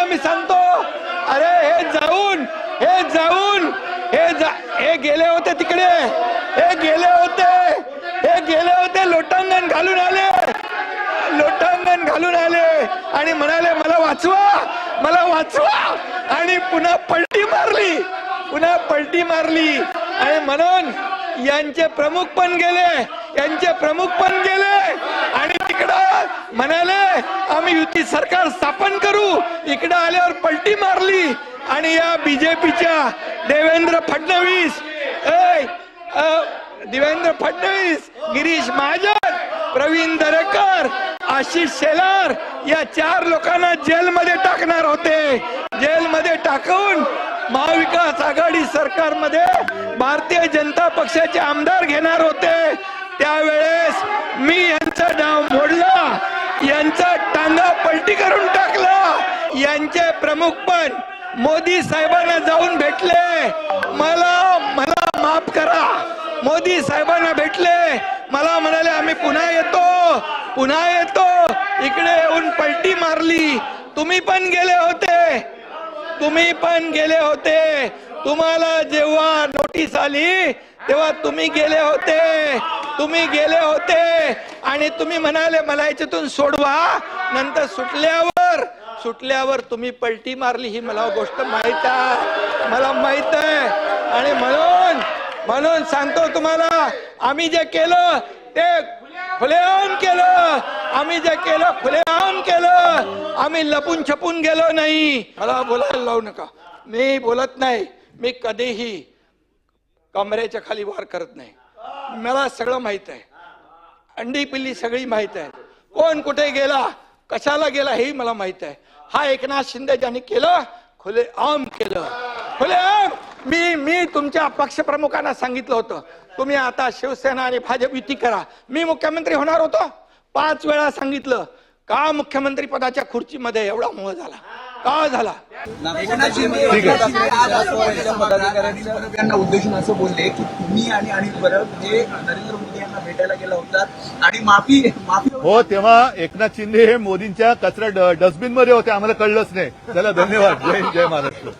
तुम्हाला मी सांगतो, अरे हे जाऊन हे गेले होते तिकडे, हे गेले होते लोटांगण घालून आले आणि म्हणाले मला वाचवा आणि पुन्हा पलटी मारली आणि म्हणून यांचे प्रमुख पण गेले आणि तिकडं म्हणाले आम्ही युती सरकार स्थापन करू, इकडं आल्यावर पलटी मारली आणि या बीजेपीच्या देवेंद्र फडणवीस, गिरीश महाजन, प्रवीण दरेकर, आशिष शेलार या 4 लोकांना जेलमध्ये टाकणार होते. जेलमध्ये टाकून महाविकास आघाडी सरकारमध्ये भारतीय जनता पक्षाचे आमदार घेणार होते. त्यावेळेस मी यांचं नाव मोडलं, यांचा टांगा पलटी करून टाकला. यांचे प्रमुख पण मोदी साहेबांना जाऊन भेटले, मला माफ करा. मोदी साहेबांना भेटले, मला म्हणाले आम्ही पुन्हा येतो. इकडे येऊन पलटी मारली. तुम्ही पण गेले होते. तुम्हाला जेव्हा नोटीस आली तेव्हा तुम्ही गेले होते आणि तुम्ही म्हणाले मला याच्यातून सोडवा. नंतर सुटल्यावर तुम्ही पलटी मारली. ही मला गोष्ट माहित आहे आणि म्हणून सांगतो तुम्हाला, आम्ही जे केलं ते खुलेआम केलं. आम्ही लपून छपून गेलो नाही. मला बोलायला लावू नका. मी बोलत नाही. मी कधीही कमरेच्या खाली वार करत नाही. मला सगळं माहित आहे. अंडी पिल्ली सगळी माहित आहे. कोण कुठे गेला, कशाला गेला हे मला माहित आहे. हा एकनाथ शिंदे ज्यांनी केलं, खुलेआम केलं. मी तुमच्या पक्षप्रमुखांना सांगितलं होतं तुम्ही आता शिवसेना आणि भाजप युती करा. मी मुख्यमंत्री होणार होतो. 5 वेळा सांगितलं. का मुख्यमंत्री पदाच्या खुर्चीमध्ये एवढा मोह झाला? का झाला? त्यांना उद्देशून असं बोलले की तुम्ही आणि अनिल परब हे नरेंद्र मोदी यांना भेटायला गेला होतात आणि माफी हो, तेव्हा एकनाथ शिंदे हे मोदींच्या कचरा डस्टबिन मध्ये होते, आम्हाला कळलंच नाही. त्याला धन्यवाद. जय महाराष्ट्र.